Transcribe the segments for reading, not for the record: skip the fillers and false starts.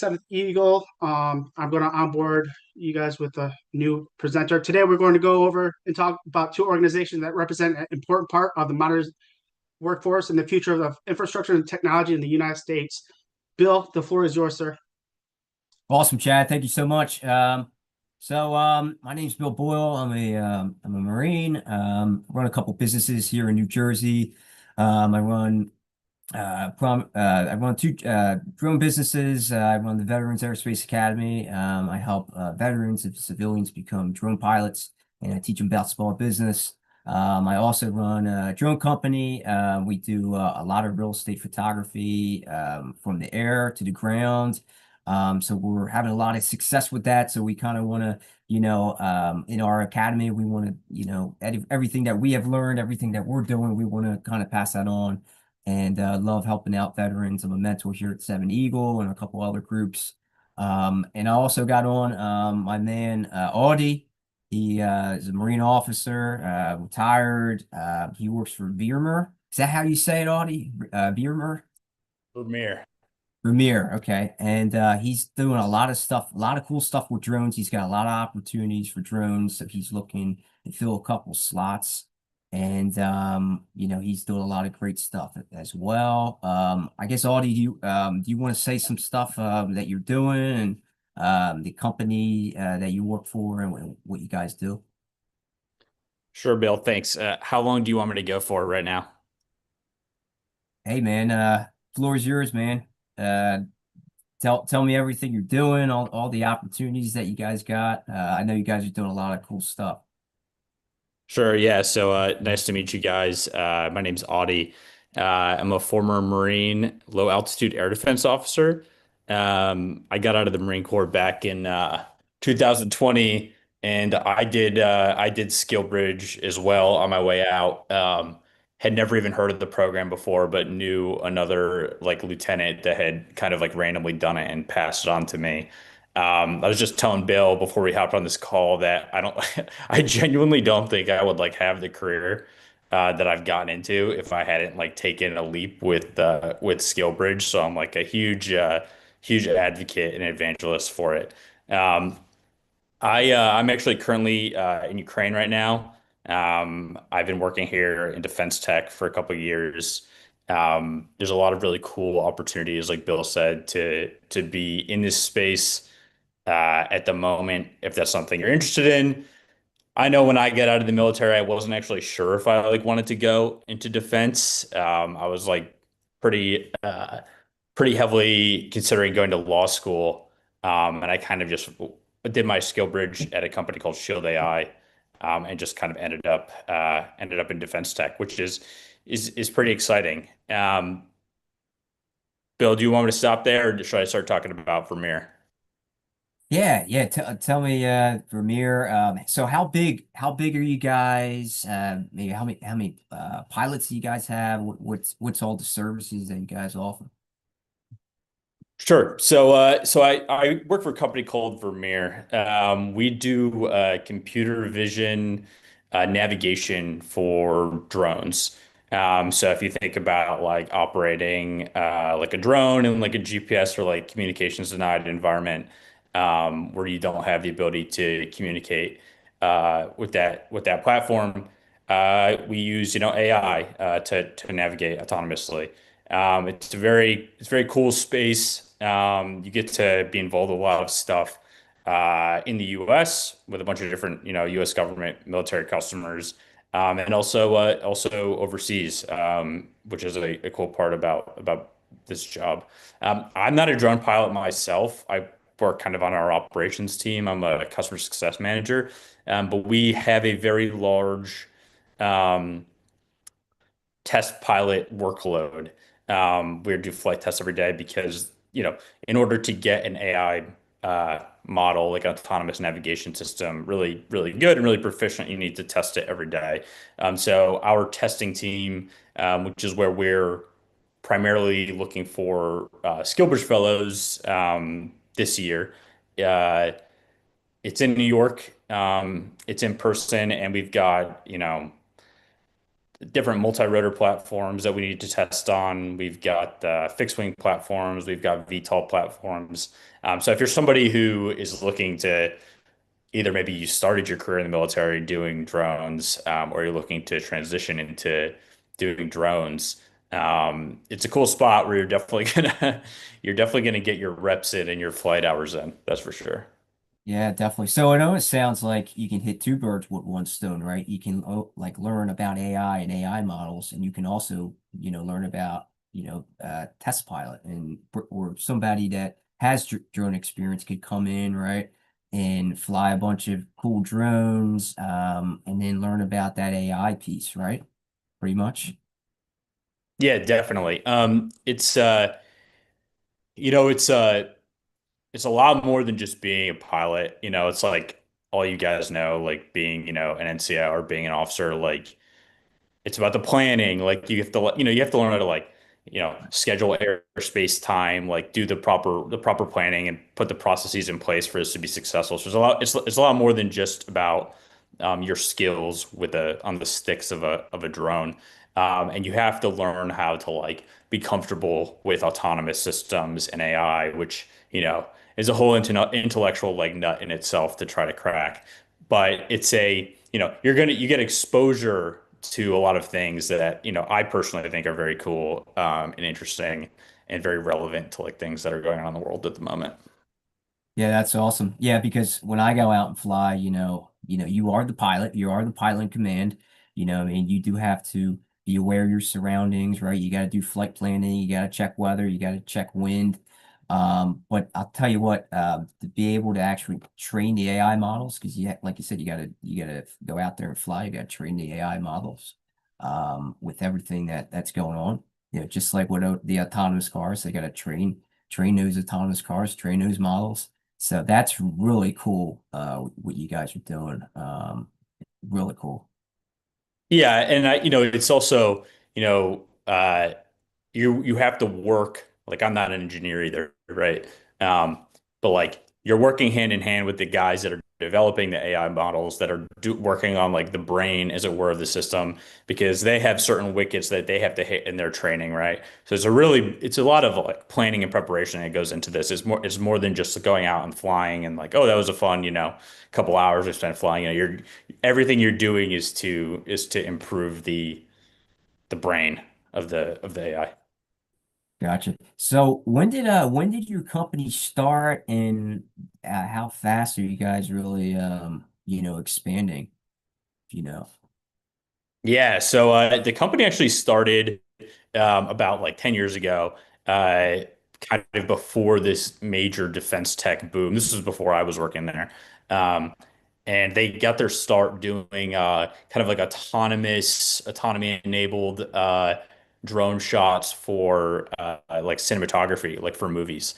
7th Eagle. I'm going to onboard you guys with a new presenter. Today, we're going to go over and talk about two organizations that represent an important part of the modern workforce and the future of infrastructure and technology in the United States. Bill, the floor is yours, sir. Awesome, Chad. Thank you so much. My name's Bill Boyle. I'm a Marine. Run a couple businesses here in New Jersey. I run two drone businesses. I run the Veterans Aerospace Academy. I help veterans and civilians become drone pilots, and I teach them about small business. I also run a drone company. We do a lot of real estate photography from the air to the ground. So we're having a lot of success with that. So we kind of want to, in our academy, we want to, everything that we have learned, everything that we're doing, we want to kind of pass that on and love helping out veterans. I'm a mentor here at Seven Eagle and a couple other groups. And I also got on my man Audie. He is a Marine officer, retired. He works for Vermeer. Is that how you say it, Audie? Vermeer? Vermeer. Vermeer, okay. And he's doing a lot of stuff, a lot of cool stuff with drones. He's got a lot of opportunities for drones, so he's looking to fill a couple slots. And he's doing a lot of great stuff as well. I guess Audie, do you want to say some stuff that you're doing and the company that you work for and what you guys do? Sure, Bill. Thanks. How long do you want me to go for right now? Hey man, floor is yours, man. Uh tell me everything you're doing, all the opportunities that you guys got. I know you guys are doing a lot of cool stuff. Sure. Yeah. So nice to meet you guys. My name's Audie. I'm a former Marine low altitude air defense officer. I got out of the Marine Corps back in 2020, and I did Skill Bridge as well on my way out. Had never even heard of the program before, but knew another like lieutenant that had kind of like randomly done it and passed it on to me. I was just telling Bill before we hopped on this call that I don't, I genuinely don't think I would like have the career that I've gotten into if I hadn't like taken a leap with SkillBridge. So I'm like a huge advocate and evangelist for it. Um, I'm actually currently in Ukraine right now. I've been working here in defense tech for a couple of years. There's a lot of really cool opportunities, like Bill said, to be in this space at the moment, if that's something you're interested in. I know when I get out of the military, I wasn't actually sure if I like wanted to go into defense. I was like pretty pretty heavily considering going to law school, and I kind of just did my skill bridge at a company called Shield AI, and just kind of ended up in defense tech, which is pretty exciting. Bill, do you want me to stop there, or should I start talking about Vermeer? Yeah, yeah. Tell me, Vermeer. So how big are you guys? Maybe how many pilots do you guys have? What's all the services that you guys offer? Sure. So I work for a company called Vermeer. We do computer vision navigation for drones. So if you think about like operating like a drone in like a GPS or like communications denied environment, where you don't have the ability to communicate with that platform, we use AI to navigate autonomously. It's a very cool space. You get to be involved with a lot of stuff in the U.S. with a bunch of different, U.S. government military customers, and also overseas, which is a cool part about this job. I'm not a drone pilot myself. I work kind of on our operations team. I'm a customer success manager, but we have a very large um, test pilot workload. We do flight tests every day because, in order to get an AI model, like an autonomous navigation system, really, really good and really proficient, you need to test it every day. So our testing team, which is where we're primarily looking for SkillBridge fellows this year, uh, it's in New York. It's in person, and we've got, different multi-rotor platforms that we need to test on. We've got fixed wing platforms. We've got VTOL platforms. So if you're somebody who is looking to either maybe you started your career in the military doing drones, or you're looking to transition into doing drones, it's a cool spot where you're definitely gonna get your reps in and your flight hours in. That's for sure. Yeah, definitely. So it always sounds like you can hit two birds with one stone, right? You can like learn about AI and AI models, and you can also, learn about, test pilot and or somebody that has drone experience could come in, right? And fly a bunch of cool drones, and then learn about that AI piece, right? Pretty much. Yeah, definitely. You know, it's a lot more than just being a pilot. It's like all you guys know, like being, an NCO or being an officer, like it's about the planning. Like you have to learn how to like, schedule airspace time, like do the proper planning and put the processes in place for this to be successful. So it's a lot more than just about your skills on the sticks of a drone. And you have to learn how to like be comfortable with autonomous systems and AI, which, is a whole intellectual like nut in itself to try to crack. But it's you get exposure to a lot of things that, I personally think are very cool, and interesting and very relevant to like things that are going on in the world at the moment. Yeah, that's awesome. Yeah, because when I go out and fly, you are the pilot, you are the pilot in command, and you do have to be aware of your surroundings, right? You got to do flight planning, you got to check weather, you got to check wind. But I'll tell you what, to be able to actually train the AI models, because like you said, you gotta go out there and fly, you got to train the AI models, with everything that's going on. Just like with the autonomous cars, they got to train those autonomous cars, train those models. So that's really cool, what you guys are doing. Really cool. Yeah, and it's also, you know, uh, you have to work. Like I'm not an engineer either, right? But like you're working hand in hand with the guys that are developing the AI models that are working on like the brain, as it were, of the system, because they have certain wickets that they have to hit in their training, right? So it's a lot of like planning and preparation that goes into this. It's more than just going out and flying and like, oh, that was a fun, couple hours we spent flying. Everything you're doing is to improve the brain of the AI. Gotcha. So when did your company start, and how fast are you guys really expanding, you know? Yeah, so the company actually started about like 10 years ago, uh, kind of before this major defense tech boom. This was before I was working there. Um, and they got their start doing kind of like autonomy enabled drone shots for like cinematography, like for movies.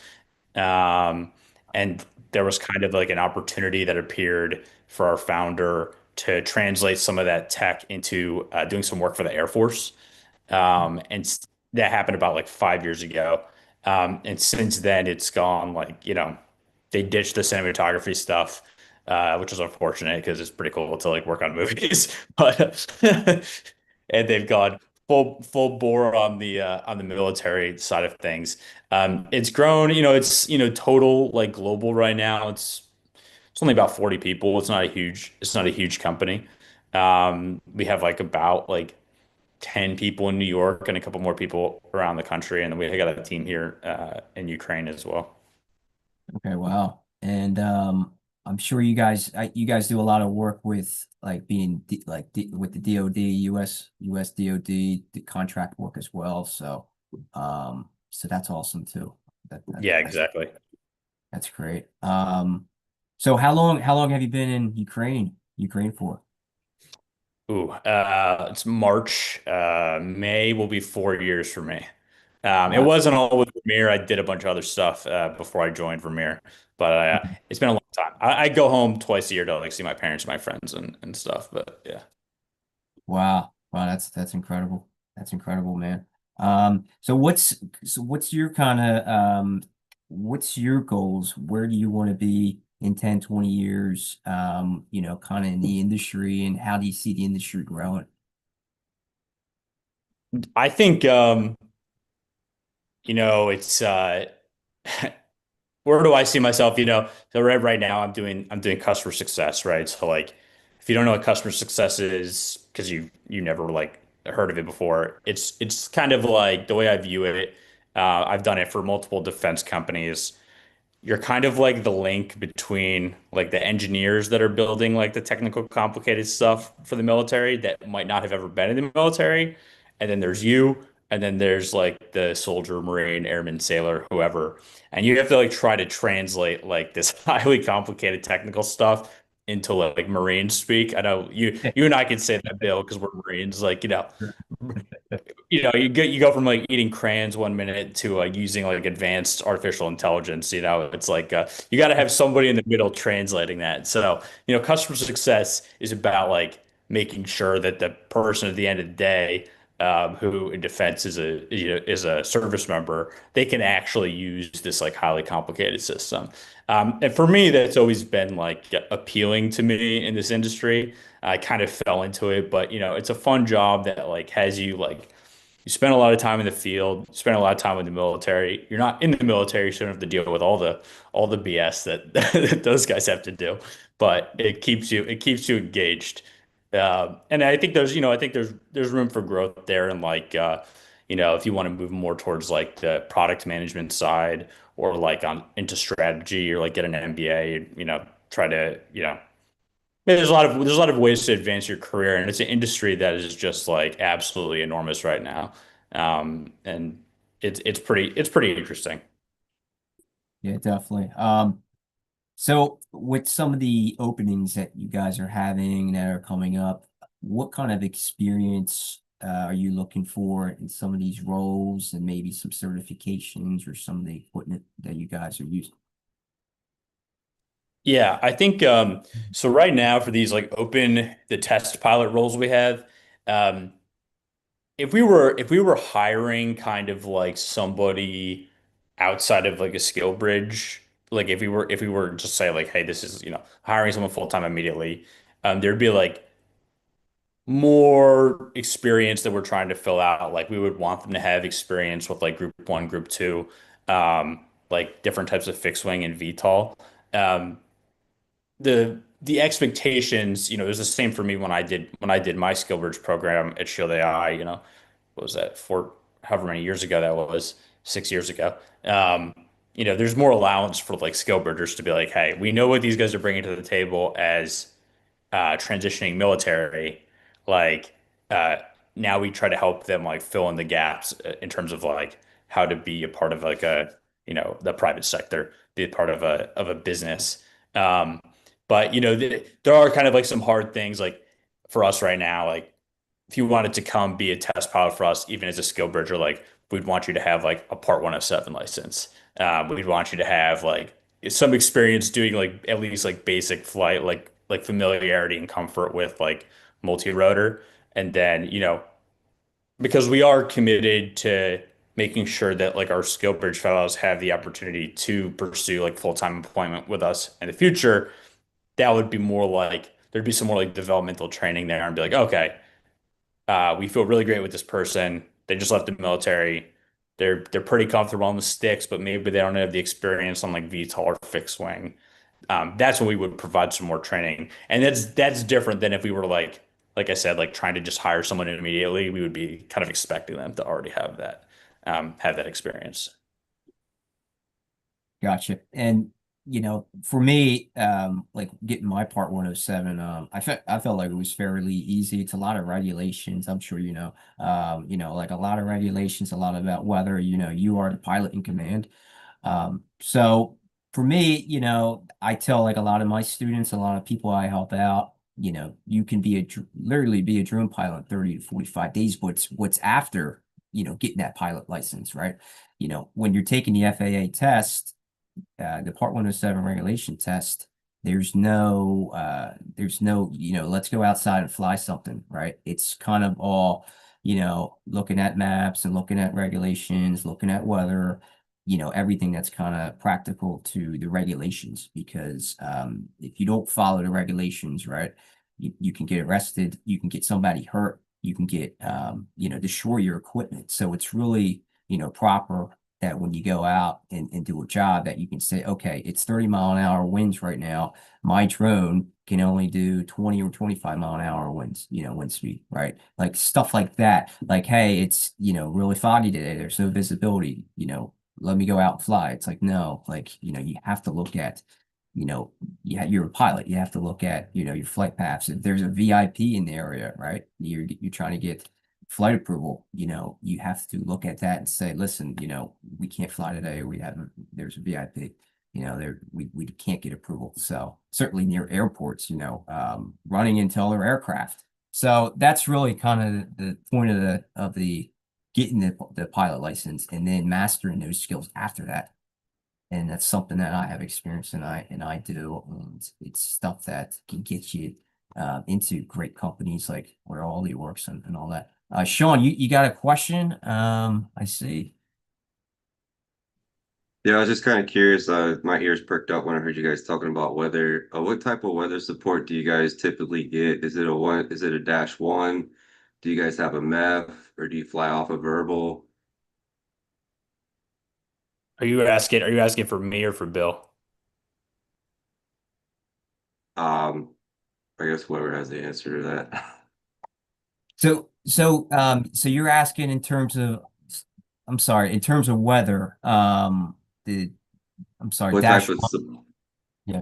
Um, and there was kind of like an opportunity that appeared for our founder to translate some of that tech into doing some work for the Air Force. That happened about like 5 years ago. And since then, it's gone like, they ditched the cinematography stuff, which is unfortunate because it's pretty cool to like work on movies. But and they've gone full bore on the military side of things. It's grown, it's total like global right now. It's only about 40 people. It's not a huge company. We have like about like 10 people in New York and a couple more people around the country, and then we got a team here in Ukraine as well. Okay, wow. And I'm sure you guys do a lot of work with like being with the DoD, US DoD, the contract work as well. So that's awesome too. That, that Yeah, that's exactly. that's great. So how long have you been in Ukraine for? Ooh, it's March. May will be 4 years for me. It Wow. wasn't all with Vermeer. I did a bunch of other stuff before I joined Vermeer, but it's been a long time. I go home twice a year to like see my parents and my friends and stuff. But yeah. Wow. Wow, that's incredible. That's incredible, man. So what's your kind of what's your goals? Where do you want to be in 10, 20 years? Kind of in the industry, and how do you see the industry growing? I think it's where do I see myself? So right now I'm doing customer success, right? So like if you don't know what customer success is because you never like heard of it before, it's kind of like the way I view it. I've done it for multiple defense companies. You're kind of like the link between like the engineers that are building like the technical complicated stuff for the military that might not have ever been in the military. And then there's you, and then there's like the soldier, marine, airman, sailor, whoever. And you have to like try to translate like this highly complicated technical stuff into like marine speak. I know you and I can say that, Bill, because we're Marines, like, you go from like eating crayons 1 minute to using like advanced artificial intelligence. It's like you got to have somebody in the middle translating that. So, customer success is about like making sure that the person at the end of the day, who in defense is a service member, they can actually use this like highly complicated system. And for me, that's always been like appealing to me in this industry. I kind of fell into it, but it's a fun job that like has you like you spend a lot of time in the field, spend a lot of time in the military. You're not in the military, so you don't have to deal with all the BS that, that those guys have to do. But it keeps you engaged. And I think there's room for growth there, and like if you want to move more towards like the product management side or like on into strategy or like get an MBA, try to there's a lot of ways to advance your career, and it's an industry that is just like absolutely enormous right now. And it's pretty interesting. Yeah, definitely. So with some of the openings that you guys are having that are coming up, what kind of experience are you looking for in some of these roles and maybe some certifications or some of the equipment that you guys are using? Yeah, I think so right now for these like open the test pilot roles we have, um, if we were hiring kind of like somebody outside of like a skill bridge, like if we were just say like, hey, this is, hiring someone full time immediately, there'd be like more experience that we're trying to fill out. Like we would want them to have experience with like group one, group two, like different types of fixed wing and VTOL. Um, the expectations, it was the same for me when I did my skill bridge program at Shield AI, what was that, however many years ago that was, 6 years ago. Um, there's more allowance for like skill bridgers to be like, hey, we know what these guys are bringing to the table as transitioning military, like uh, now we try to help them like fill in the gaps in terms of like how to be a part of like the private sector, be a part of a business. Um, but there are kind of like some hard things like for us right now, like if you wanted to come be a test pilot for us, even as a skill bridger, like we'd want you to have like a Part 107 license. We'd want you to have like some experience doing like at least like basic flight, like familiarity and comfort with like multi-rotor. And then, because we are committed to making sure that like our skill bridge fellows have the opportunity to pursue like full-time employment with us in the future, that would be more like there'd be some more like developmental training there and be like, okay, we feel really great with this person. They just left the military. They're pretty comfortable on the sticks, but maybe they don't have the experience on like VTOL or fixed wing. That's when we would provide some more training, and that's different than if we were like I said, like trying to just hire someone immediately. We would be kind of expecting them to already have that experience. Gotcha. And for me, like getting my Part 107, I felt like it was fairly easy. It's a lot of regulations. I'm sure like a lot of regulations, a lot about whether, you are the pilot in command. So for me, I tell like a lot of my students, a lot of people I help out, you can literally be a drone pilot in 30 to 45 days, but what's after, getting that pilot license, right? When you're taking the FAA test, the Part 107 regulation test, there's no, let's go outside and fly something, right? It's kind of all, looking at maps and looking at regulations, looking at weather, everything that's kind of practical to the regulations. Because if you don't follow the regulations, right, you can get arrested, you can get somebody hurt, you can get, destroy your equipment. So it's really, proper that when you go out and do a job that you can say, okay, it's 30-mile-an-hour winds right now. My drone can only do 20 or 25-mile-an-hour winds, wind speed, right? Like stuff like that. Like, hey, it's, really foggy today. There's no visibility, let me go out and fly. It's like, no, like, you have to look at, you're a pilot. You have to look at, your flight paths. If there's a VIP in the area, right? You're trying to get flight approval, you have to look at that and say, listen, we can't fly today. There's a VIP, we can't get approval. So certainly near airports, running into other aircraft. So that's really kind of the point of the getting the pilot license and then mastering those skills after that. And that's something that I have experience and I do. And it's stuff that can get you into great companies like where Aldi works and all that. Sean, you got a question? I see. Yeah, I was just kind of curious. My ears perked up when I heard you guys talking about weather. What type of weather support do you guys typically get? Is it a one? Is it a dash one? Do you guys have a MEF or do you fly off a verbal? Are you asking for me or for Bill? Um, I guess whoever has the answer to that. So you're asking in terms of, I'm sorry, in terms of weather, the, I'm sorry, What type dash of one. Yeah.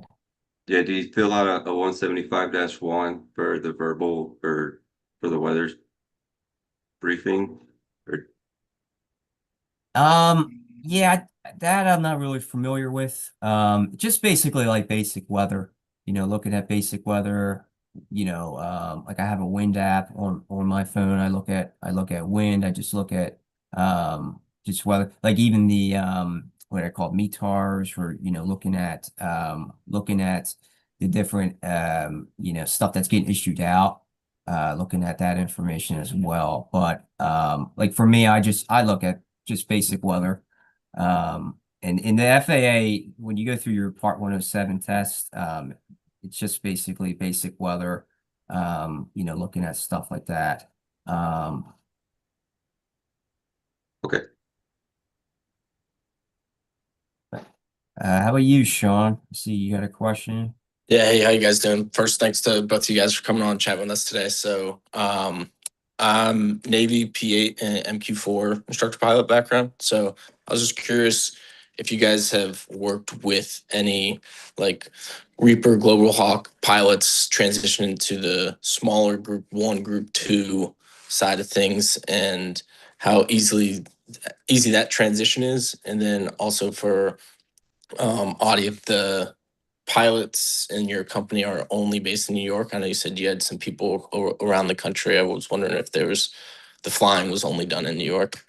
yeah, do you fill out a 175-1 for the verbal or for the weather briefing? Or Yeah, that I'm not really familiar with. Just basically like basic weather, looking at basic weather, like I have a wind app on my phone. I look at wind. I just look at just weather, like even the what I call METARs for, looking at the different stuff that's getting issued out, looking at that information as well. But like for me, I look at just basic weather. And in the FAA, when you go through your Part 107 test, it's just basically basic weather, looking at stuff like that. Um, okay. how about you, Sean? See, you got a question? Yeah, hey, how you guys doing? First, thanks to both of you guys for coming on and chatting with us today. So, I'm Navy P8 and MQ4 instructor pilot background. So, I was just curious if you guys have worked with any like Reaper Global Hawk pilots transitioning to the smaller Group 1, Group 2 side of things, and how easy that transition is, and then also for Audie, if the pilots in your company are only based in New York. I know you said you had some people around the country. I was wondering if the flying was only done in New York.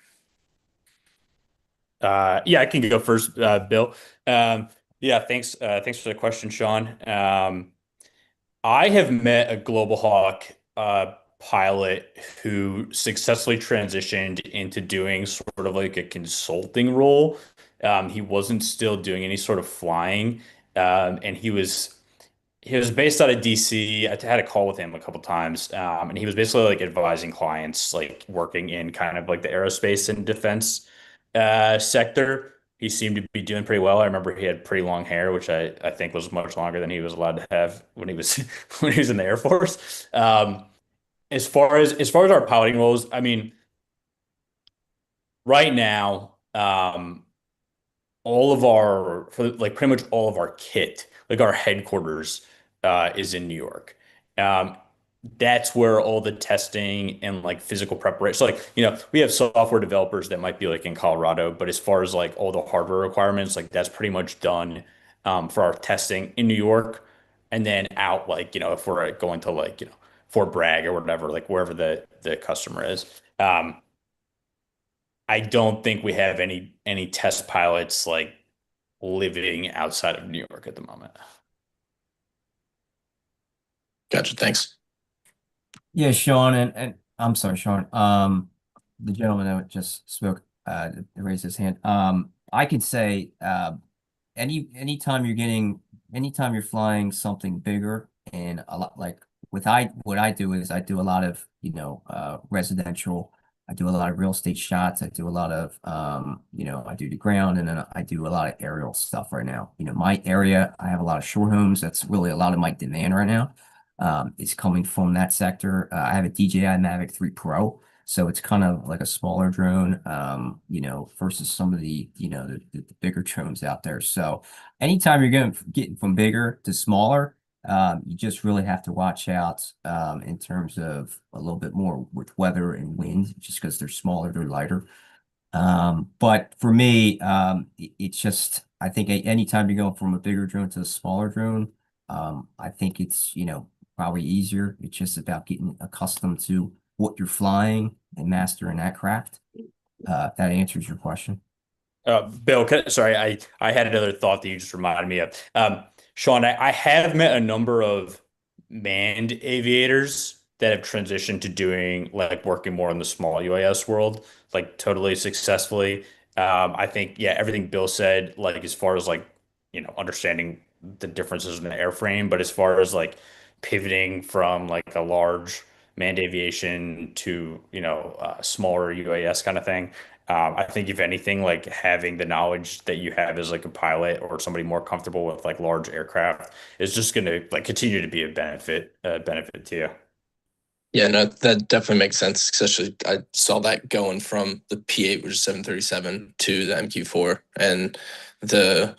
Yeah, I can go first, Bill. Yeah, thanks for the question, Sean. I have met a Global Hawk pilot who successfully transitioned into doing sort of like a consulting role. He wasn't still doing any sort of flying, and he was based out of DC. I had a call with him a couple times, and he was basically like advising clients, like working in kind of like the aerospace and defense sector. He seemed to be doing pretty well. I remember he had pretty long hair, which I think was much longer than he was allowed to have when he was when he was in the Air Force. As far as our piloting roles, I mean, right now, all of our for like pretty much all of our kit, like our headquarters, is in New York. Um, that's where all the testing and like physical preparation. So like, we have software developers that might be like in Colorado, but as far as like all the hardware requirements, like that's pretty much done for our testing in New York. And then out like, if we're going to like, Fort Bragg or whatever, like wherever the customer is. I don't think we have any test pilots like living outside of New York at the moment. Gotcha. Thanks. Yeah, Sean, and I'm sorry, Sean. The gentleman that just spoke, that raised his hand. I could say, anytime you're flying something bigger and a lot like what I do is I do a lot of, residential. I do a lot of real estate shots. I do a lot of, I do the ground, and then I do a lot of aerial stuff right now. My area, I have a lot of short homes. That's really a lot of my demand right now. Is coming from that sector. I have a DJI Mavic 3 Pro. So it's kind of like a smaller drone, versus some of the bigger drones out there. So anytime you're getting from bigger to smaller, you just really have to watch out in terms of a little bit more with weather and wind, just because they're smaller, they're lighter. But for me, it's just I think anytime you're going from a bigger drone to a smaller drone, I think it's probably easier. It's just about getting accustomed to what you're flying and mastering that craft. If that answers your question. Bill, sorry, I had another thought that you just reminded me of. Sean, I have met a number of manned aviators that have transitioned to doing like working more in the small UAS world, like totally successfully. I think, yeah, everything Bill said, like as far as like, understanding the differences in the airframe, but as far as like pivoting from like a large manned aviation to, smaller UAS kind of thing. I think if anything, like having the knowledge that you have as like a pilot or somebody more comfortable with like large aircraft is just going to like continue to be a benefit to you. Yeah, no, that definitely makes sense. Especially, I saw that going from the P8, which is 737, to the MQ4, and the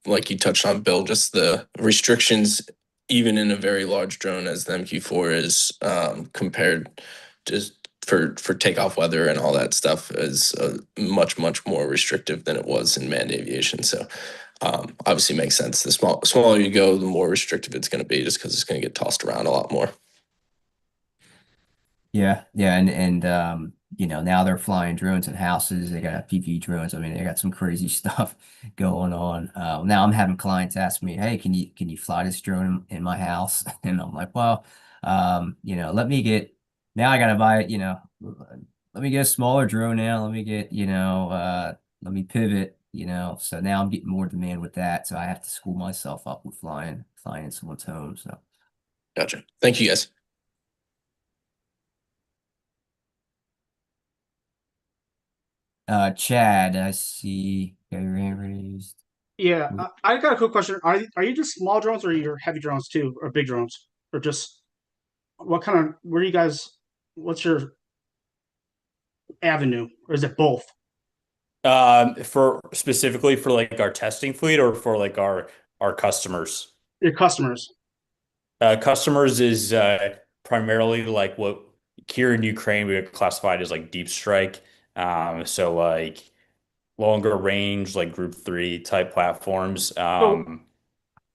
like you touched on, Bill, just the restrictions, even in a very large drone as the MQ4 is, compared just for takeoff weather and all that stuff, is much more restrictive than it was in manned aviation. So, obviously, makes sense. The smaller you go, the more restrictive it's going to be, just because it's going to get tossed around a lot more. Yeah, yeah, and now they're flying drones in houses. They got PV drones. I mean, they got some crazy stuff going on. Now I'm having clients ask me, "Hey, can you fly this drone in my house?" And I'm like, "Well, let me get now. I gotta buy, let me get a smaller drone now. Let me pivot, So now I'm getting more demand with that. So I have to school myself up with flying in someone's home. So. Gotcha. Thank you, guys. Chad, I see your hand raised. Yeah, I got a quick question. Are you just small drones, or your heavy drones too, or big drones, or just what kind of? Where do you guys? What's your avenue, or is it both? For specifically for like our testing fleet or for like our customers. Your customers. Customers is primarily like what here in Ukraine we would classified as like deep strike. So like longer range, like group three type platforms. So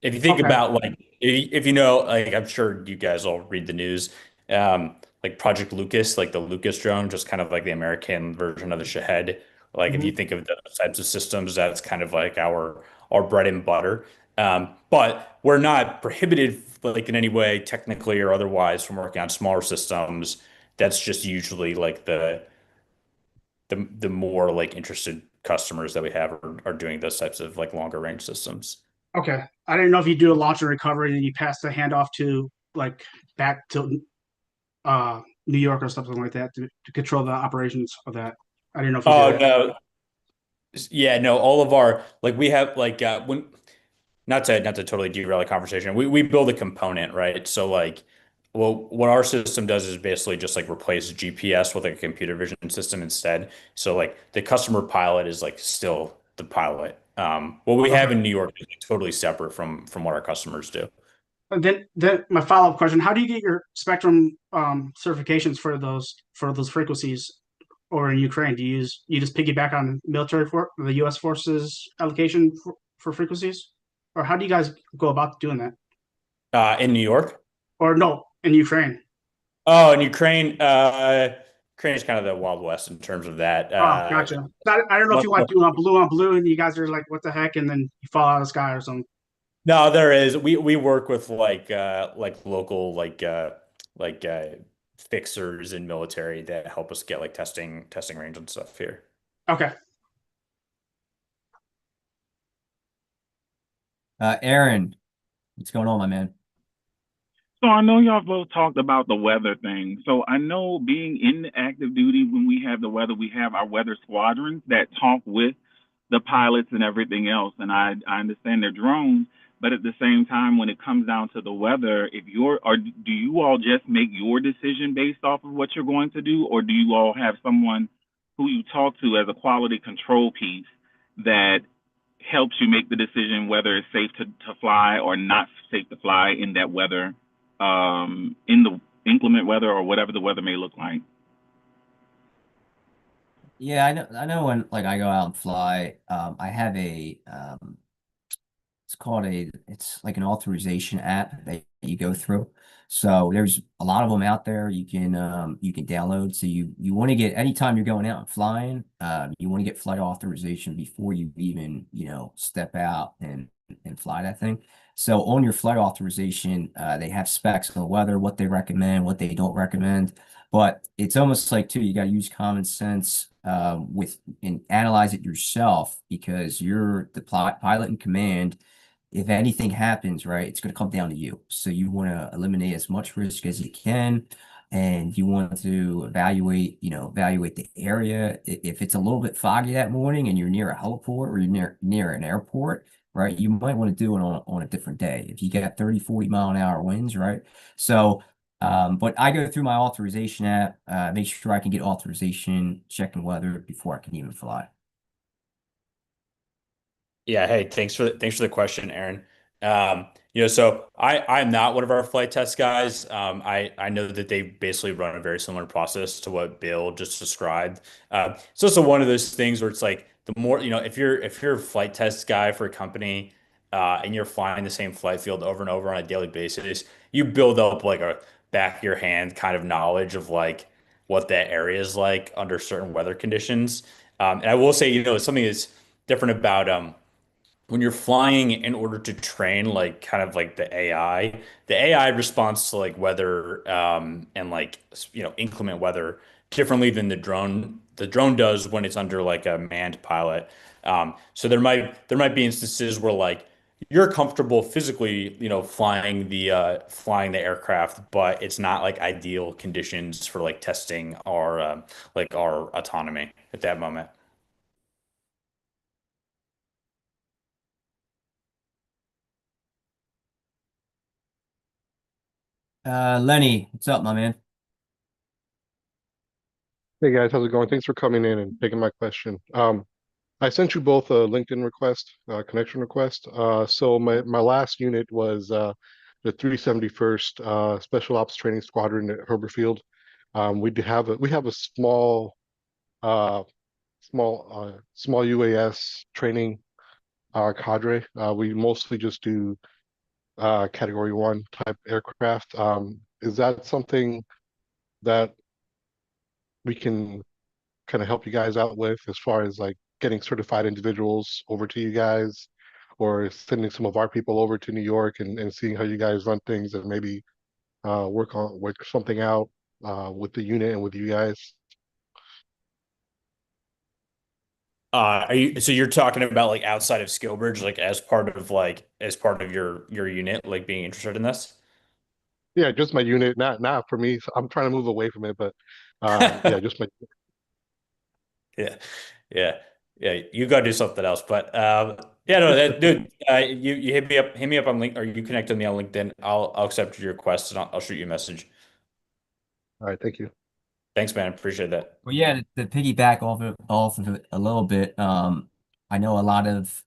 If you think okay, about like if you know, like I'm sure you guys all read the news, like Project Lucas, like the Lucas drone, just kind of like the American version of the Shahed. Like if you mhm. think of those types of systems, that's kind of like our bread and butter. But we're not prohibited like in any way, technically or otherwise, from working on smaller systems. That's just usually like the more like interested customers that we have are doing those types of like longer range systems. Okay. I didn't know if you do a launch and recovery and you pass the handoff to like back to New York or something like that to control the operations of that. I didn't know if you did Oh that. no, yeah, no, all of our like we have like when not to totally derail the conversation. We build a component, right? So like well what our system does is basically just like replace GPS with like a computer vision system instead. So like the customer pilot is like still the pilot. What we have Okay. in New York is like, totally separate from what our customers do. And then my follow-up question, how do you get your spectrum certifications for those frequencies or in Ukraine? You just piggyback on military for the US forces allocation for frequencies? Or how do you guys go about doing that? In New York. Or no, in Ukraine. Oh, in Ukraine is kind of the Wild West in terms of that. Oh, gotcha. I don't know if you want to do on blue and you guys are like, what the heck? And then you fall out of the sky or something. No, there is. We work with like local like fixers and military that help us get like testing range and stuff here. Okay. Aaron, what's going on, my man? So I know y'all both talked about the weather thing. So I know being in the active duty, when we have the weather, we have our weather squadrons that talk with the pilots and everything else. And I understand they're drones, but at the same time, when it comes down to the weather, if you're, or do you all just make your decision based off of what you're going to do, or do you all have someone who you talk to as a quality control piece that helps you make the decision whether it's safe to fly or not safe to fly in that weather, in the inclement weather or whatever the weather may look like? Yeah, I know when like I go out and fly, I have it's like an authorization app that you go through. So there's a lot of them out there you can download. So you want to get anytime you're going out and flying, you want to get flight authorization before you even, step out and fly that thing. So on your flight authorization, they have specs on the weather, what they recommend, what they don't recommend. But it's almost like too, you got to use common sense with and analyze it yourself because you're the pilot in command. If anything happens, right, it's going to come down to you. So you want to eliminate as much risk as you can, and you want to evaluate the area. If it's a little bit foggy that morning and you're near a heliport or you're near an airport, right, you might want to do it on a different day. If you got 30, 40 mile an hour winds, right? So, but I go through my authorization app, make sure I can get authorization, checking weather before I can even fly. Yeah, hey, thanks for the question, Aaron. So I'm not one of our flight test guys. I know that they basically run a very similar process to what Bill just described. It's also one of those things where it's like the more, if you're a flight test guy for a company, and you're flying the same flight field over and over on a daily basis, you build up like a back of your hand kind of knowledge of like what that area is like under certain weather conditions. And I will say, something that's different about when you're flying in order to train like kind of like the AI responds to like weather and like inclement weather differently than the drone does when it's under like a manned pilot. So there might be instances where like you're comfortable physically flying the aircraft, but it's not like ideal conditions for like testing our autonomy at that moment. Lenny, what's up, my man? Hey guys, how's it going? Thanks for coming in and taking my question. I sent you both a LinkedIn request, connection request. So my last unit was the 371st Special Ops Training Squadron at Herbert Field. We have a uh, small UAS training cadre. We mostly just do Category 1 type aircraft. Is that something that we can kind of help you guys out with as far as like getting certified individuals over to you guys or sending some of our people over to New York and seeing how you guys run things and maybe work something out with the unit and with you guys? So you're talking about like outside of Skillbridge, like as part of your unit, like being interested in this? Yeah, just my unit, not for me. So I'm trying to move away from it, but yeah, just my Yeah, yeah, yeah. You gotta do something else, but yeah, no, dude, you hit me up on link, or you connect with me on LinkedIn. I'll accept your request and I'll shoot you a message. all right, thank you. Thanks, man. Appreciate that. Well, yeah, to piggyback off of it a little bit, I know a lot of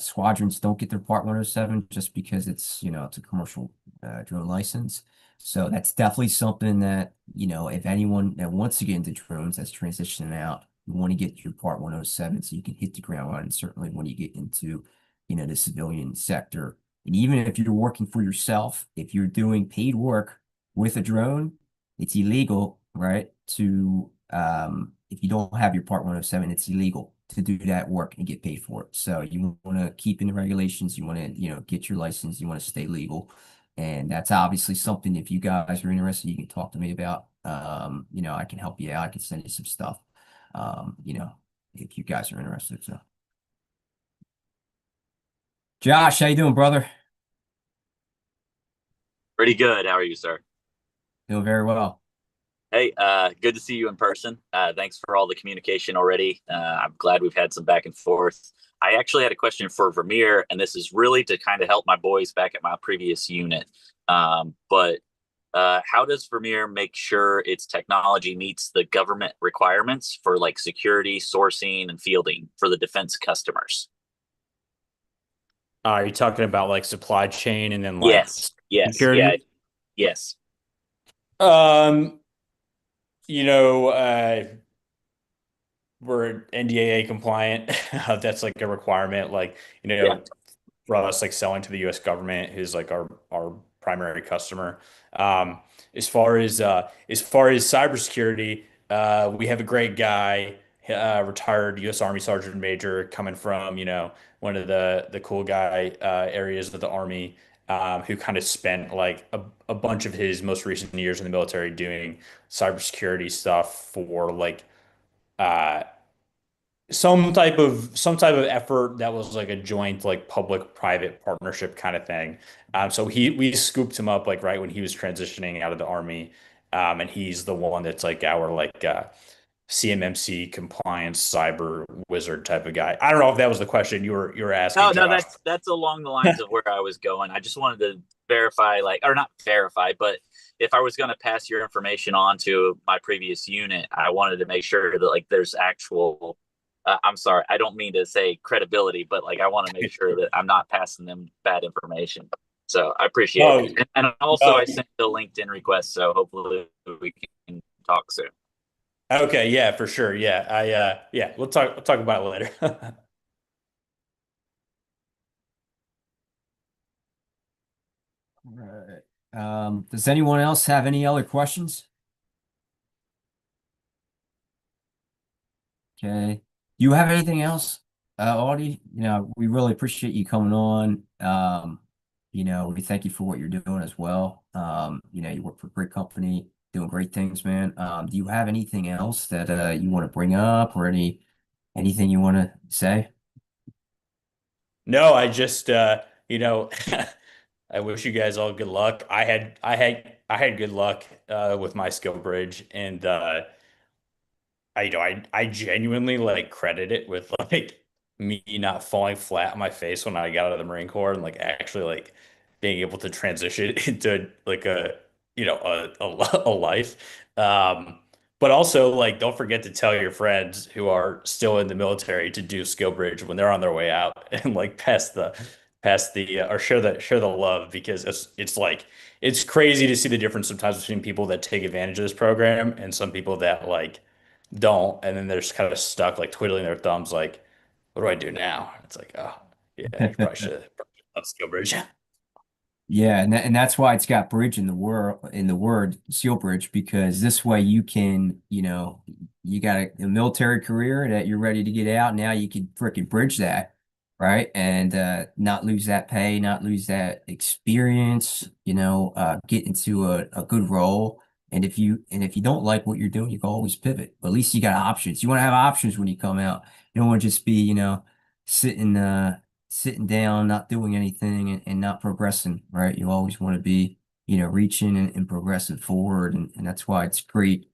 squadrons don't get their Part 107 just because it's a commercial drone license. So that's definitely something that, if anyone that wants to get into drones that's transitioning out, you want to get your Part 107 so you can hit the ground running, certainly when you get into, the civilian sector. And even if you're working for yourself, if you're doing paid work with a drone, it's illegal, right? If you don't have your Part 107, it's illegal to do that work and get paid for it. So you want to keep in the regulations, you want to, get your license, you want to stay legal. And that's obviously something if you guys are interested, you can talk to me about. I can help you out. I can send you some stuff. If you guys are interested. So Josh, how you doing, brother? Pretty good. How are you, sir? Doing very well. Hey, good to see you in person. Thanks for all the communication already. I'm glad we've had some back and forth. I actually had a question for Vermeer, and this is really to kind of help my boys back at my previous unit. But how does Vermeer make sure its technology meets the government requirements for like security, sourcing, and fielding for the defense customers? Are you talking about like supply chain and then like Yes, yes, yeah, security? yes. Um, you know, we're NDAA compliant. That's like a requirement. Like, Yeah. for us, like selling to the U.S. government, who's like our primary customer. Um, as far as cybersecurity, we have a great guy, retired U.S. Army Sergeant Major, coming from one of the cool guy areas of the Army, who kind of spent like a bunch of his most recent years in the military doing cybersecurity stuff for like uh some type of effort that was like a joint like public-private partnership kind of thing. So we scooped him up like right when he was transitioning out of the army, and he's the one that's like our like CMMC compliance cyber wizard type of guy. I don't know if that was the question you were No, asking, no, Josh. that's along the lines of where I was going. I just wanted to verify, like, or not verify, but if I was going to pass your information on to my previous unit, I wanted to make sure that like there's actual. I'm sorry, I don't mean to say credibility, but like I want to make sure that I'm not passing them bad information. So I appreciate Oh, it, and also no. I sent the LinkedIn request, so hopefully we can talk soon. Okay, yeah, for sure. Yeah, yeah, we'll talk about it later. All right. Does anyone else have any other questions? Okay. You have anything else, Audie? We really appreciate you coming on. We thank you for what you're doing as well. You work for a great company, doing great things, man. Do you have anything else that you want to bring up or anything you want to say? No, I just I wish you guys all good luck. I had good luck with my skill bridge, and I genuinely like credit it with like me not falling flat on my face when I got out of the Marine Corps and like actually like being able to transition into like a life. But also like don't forget to tell your friends who are still in the military to do skill bridge when they're on their way out and like pass the or share the love, because it's like it's crazy to see the difference sometimes between people that take advantage of this program and some people that like don't, and then they're just kind of stuck like twiddling their thumbs like, what do I do now? It's like, oh yeah, you probably should have skill bridge. Yeah, and that's why it's got bridge in the word seal bridge, because this way you can, you got a military career that you're ready to get out. Now you can freaking bridge that, right? And not lose that pay, not lose that experience, get into a good role. And if you don't like what you're doing, you can always pivot. But at least you got options. You want to have options when you come out. You don't want to just be, sitting sitting down, not doing anything and not progressing, right? You always want to be, reaching and progressing forward. And that's why it's great.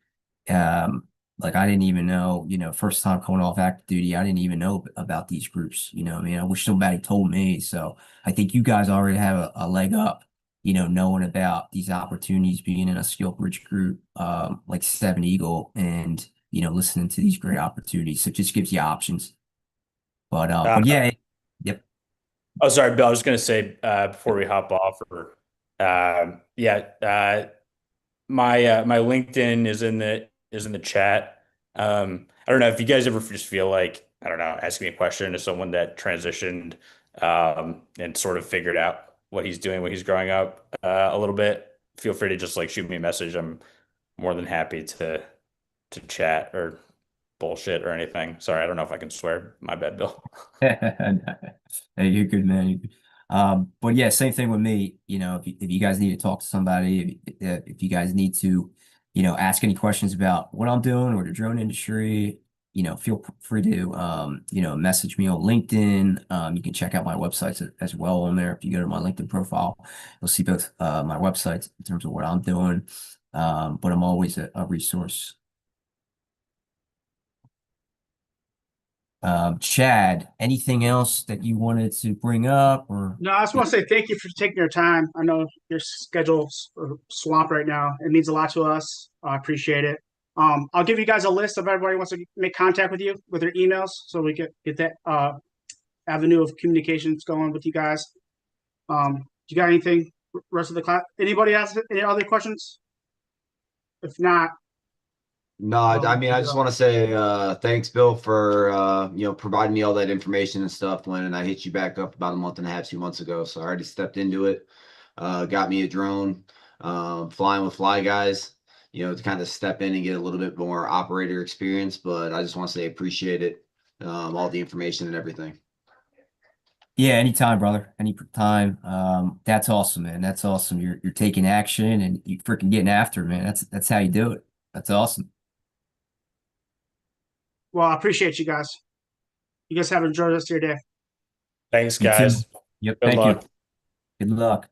Like I didn't even know, first time coming off active duty, I didn't even know about these groups. I mean, I wish somebody told me. So I think you guys already have a leg up, knowing about these opportunities, being in a skill bridge group, like Seven Eagle, and, listening to these great opportunities. So it just gives you options. But Uh, but yeah, yep. oh, sorry, Bill. I was gonna say before we hop off, or yeah, my LinkedIn is in the chat. I don't know if you guys ever just feel like, I don't know, asking me a question to someone that transitioned and sort of figured out what he's doing when he's growing up a little bit. Feel free to just like shoot me a message. I'm more than happy to chat or bullshit or anything. Sorry, I don't know if I can swear. My bad, Bill. Hey, you're good, man. You're good. But yeah, same thing with me. If you guys need to talk to somebody, if you guys need to, ask any questions about what I'm doing or the drone industry, feel free to, message me on LinkedIn. You can check out my websites as well on there. If you go to my LinkedIn profile, you'll see both my websites in terms of what I'm doing. But I'm always a resource. Chad, anything else that you wanted to bring up or? No, I just want to say thank you for taking your time. I know your schedule's swamped right now. It means a lot to us. I appreciate it. I'll give you guys a list of everybody who wants to make contact with you with their emails, so we can get that avenue of communications going with you guys. You got anything, rest of the class? Anybody has any other questions? If not, No, I mean, I just want to say thanks, Bill, for providing me all that information and stuff when I hit you back up about a month and a half, 2 months ago. So I already stepped into it, got me a drone, flying with Fly Guys, to kind of step in and get a little bit more operator experience. But I just want to say appreciate it, all the information and everything. Yeah, anytime, brother. Anytime. That's awesome, man. That's awesome. You're taking action and you freaking getting after it, man. That's how you do it. That's awesome. well, I appreciate you guys. You guys have enjoyed the rest of your day. Thanks, You too. guys. Yep. Good Thank luck. you. Good luck.